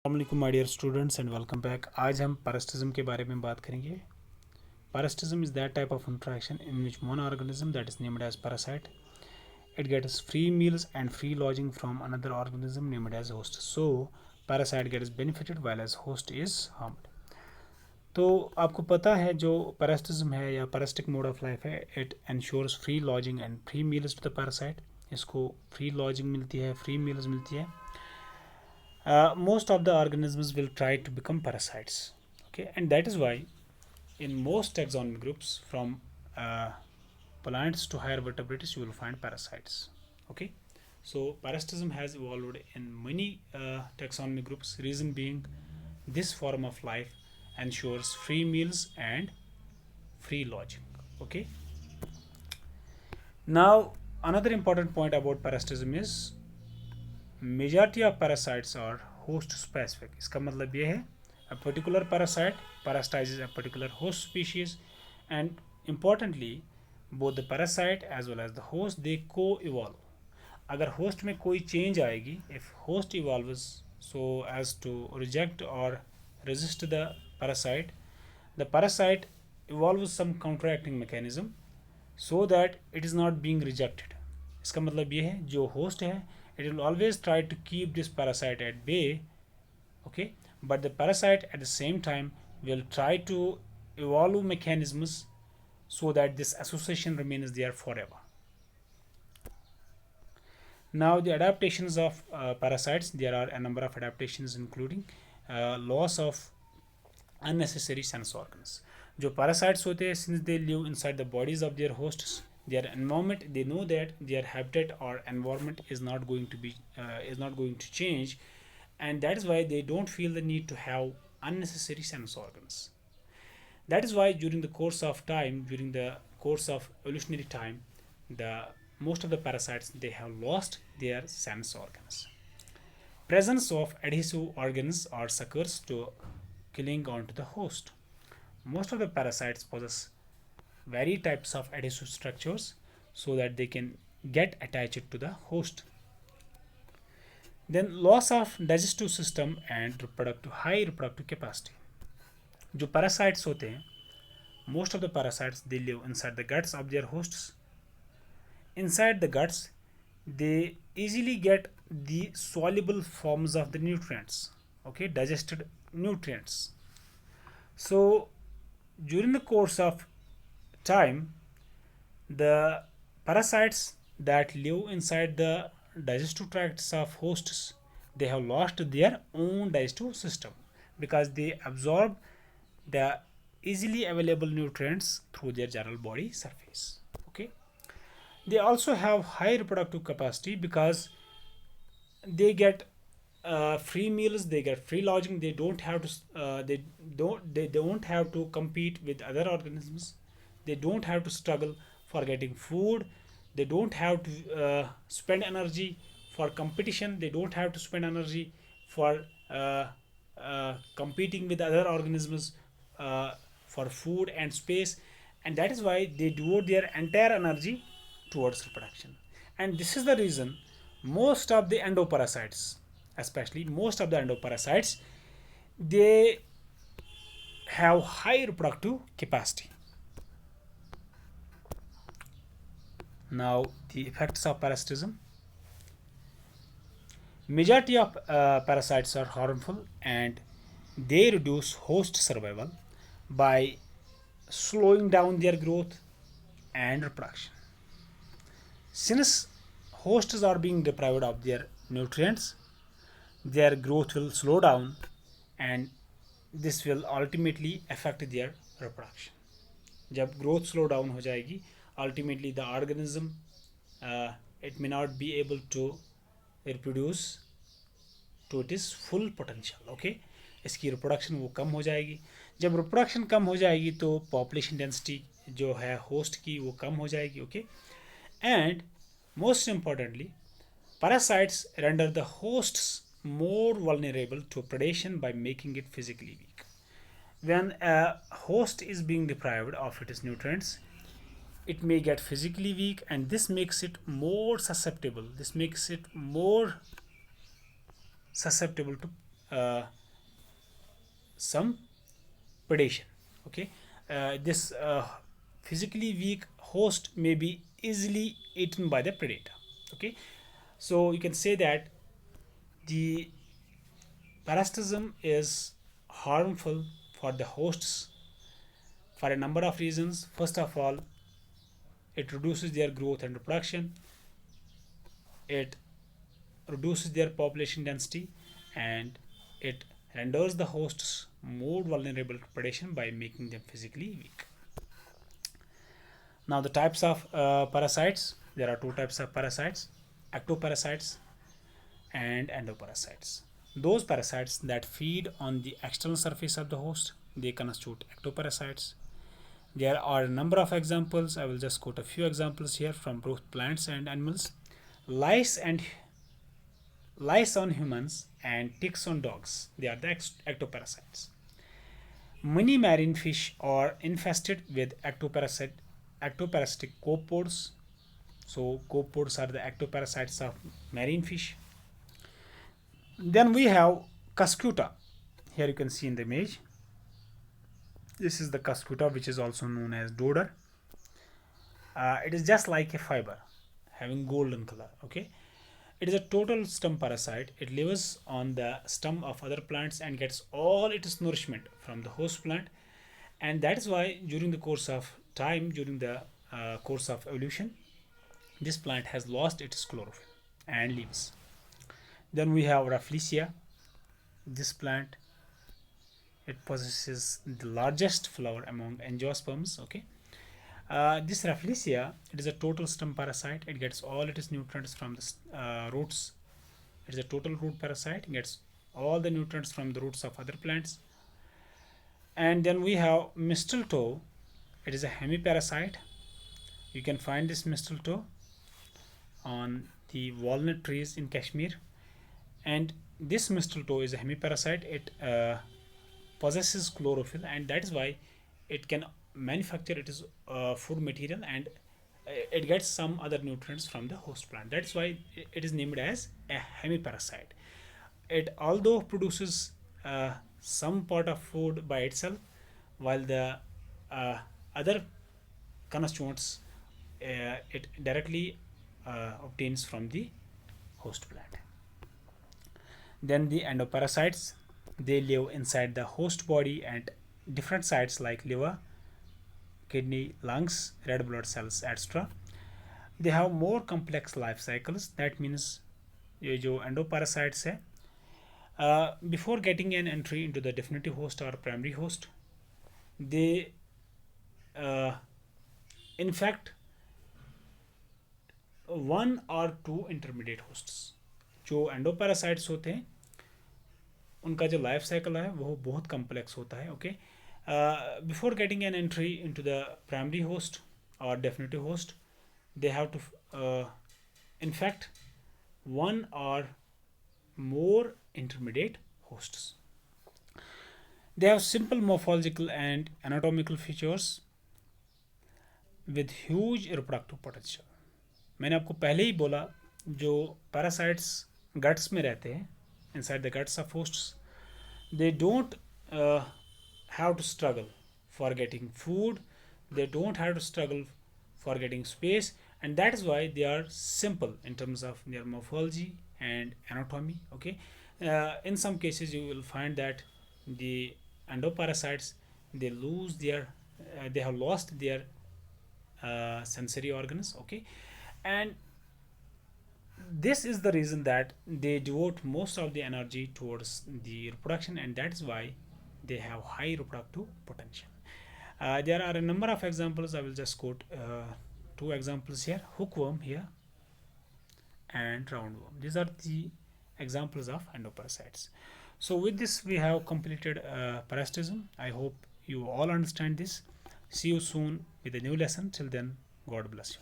अस्सलाम my dear students and welcome back. आज हम पैरासिटिज्म के बारे में बात करेंगे। Parasitism is that type of interaction in which one organism that is named as parasite it gets free meals and free lodging from another organism named as host. So parasite gets benefited while as host is harmed. तो आपको पता है जो parasitism है या parasitic mode of life है, it ensures free lodging and free meals to the parasite. इसको free lodging मिलती है, फ्री मील्स मिलती है। Most of the organisms will try to become parasites, okay, and that is why in most taxonomy groups from plants to higher vertebrates you will find parasites, okay. So parasitism has evolved in many taxonomy groups, reason being this form of life ensures free meals and free lodging, okay. Now another important point about parasitism is majority of parasites are host specific. इसका मतलब ये है a particular parasite parasitizes a particular host species and importantly both the parasite as well as the host they coevolve. अगर host में कोई change आएगी, if host evolves so as to reject और resist the parasite evolves some counteracting mechanism so that it is not being rejected. इसका मतलब ये है जो होस्ट है it will always try to keep this parasite at bay, okay, but the parasite at the same time will try to evolve mechanisms so that this association remains there forever. Now the adaptations of parasites, there are a number of adaptations including loss of unnecessary sense organs. जो parasites होते हैं, since they live inside the bodies of their hosts, their environment, they know that their habitat or environment is not going to change, and that is why they don't feel the need to have unnecessary sense organs. That is why during the course of evolutionary time, the most of the parasites, they have lost their sense organs. Presence of adhesive organs or suckers to cling onto the host. Most of the parasites possess varied types of adhesive structures so that they can get attached to the host. Then loss of digestive system and high reproductive capacity. जो parasites होते हैं, most of the parasites they live inside the guts of their hosts. Inside the guts, they easily get the soluble forms of the nutrients, okay, digested nutrients. So during the course of time, the parasites that live inside the digestive tracts of hosts, they have lost their own digestive system because they absorb the easily available nutrients through their general body surface, okay. They also have high reproductive capacity because they get free meals, they get free lodging, they don't have to compete with other organisms, they don't have to struggle for getting food, they don't have to spend energy for competition, they don't have to spend energy for competing with other organisms for food and space, and that is why they devote their entire energy towards reproduction. And this is the reason most of the endoparasites, especially most of the endoparasites, they have high reproductive capacity. Now the effects of parasitism. Majority of parasites are harmful and they reduce host survival by slowing down their growth and reproduction. Since hosts are being deprived of their nutrients, their growth will slow down and this will ultimately affect their reproduction. जब growth slow down हो जाएगी, ultimately the organism it may not be able to reproduce to its full potential, okay. इसकी reproduction वो कम हो जाएगी। जब reproduction कम हो जाएगी तो पॉपुलेशन डेंसिटी जो है होस्ट की वो कम हो जाएगी, okay. And most importantly parasites render the hosts more vulnerable to predation by making it physically weak. When a host is being deprived of its nutrients, it may get physically weak, and this makes it more susceptible. This makes it more susceptible to some predation. Okay, this physically weak host may be easily eaten by the predator. Okay, so you can say that the parasitism is harmful for the hosts for a number of reasons. First of all, it reduces their growth and reproduction, it reduces their population density, and it renders the hosts more vulnerable to predation by making them physically weak. Now, the types of parasites, there are two types of parasites: ectoparasites and endoparasites. Those parasites that feed on the external surface of the host, they constitute ectoparasites. There are a number of examples. I will just quote a few examples here from both plants and animals. Lice and lice on humans and ticks on dogs. They are the ectoparasites. Many marine fish are infested with ectoparasitic copepods. So copepods are the ectoparasites of marine fish. Then we have cuscuta. Here you can see in the image. This is the cuscuta, which is also known as dodder. It is just like a fiber, having golden color. Okay, it is a total stem parasite. It lives on the stem of other plants and gets all its nourishment from the host plant, and that is why during the course of time, during the course of evolution, this plant has lost its chlorophyll and leaves. Then we have Rafflesia. This plant, it possesses the largest flower among angiosperms. Okay, this Rafflesia, it is a total stem parasite. It gets all its nutrients from the roots. It is a total root parasite. It gets all the nutrients from the roots of other plants. And then we have mistletoe. It is a hemiparasite. You can find this mistletoe on the walnut trees in Kashmir. And this mistletoe is a hemiparasite. It possesses chlorophyll, and that is why it can manufacture its food material, and it gets some other nutrients from the host plant. That's why it is named as a hemiparasite. It although produces some part of food by itself, while the other constituents it directly obtains from the host plant. Then the endoparasites, they live inside the host body and different sites like liver, kidney, lungs, red blood cells, etc. They have more complex life cycles. That means ये जो endoparasites है, before getting an entry into the definitive host or primary host, they infect one or two intermediate hosts. जो endoparasites होते हैं उनका जो life cycle है वो बहुत कम्प्लेक्स होता है. Okay, before getting an entry into the primary host और definitive host, they have to infect one or more intermediate hosts. They have simple morphological and anatomical features with huge reproductive potential. मैंने आपको पहले ही बोला, जो parasites guts में रहते हैं, inside the guts of hosts, they don't have to struggle for getting food, they don't have to struggle for getting space, and that is why they are simple in terms of their morphology and anatomy. Okay, in some cases you will find that the endoparasites, they lose their they have lost their sensory organs. Okay, and this is the reason that they devote most of the energy towards the reproduction, and that is why they have high reproductive potential. There are a number of examples. I will just quote two examples here: hookworm here and roundworm. These are the examples of endoparasites. So with this we have completed parasitism. I hope you all understand this. See you soon with a new lesson. Till then, God bless you.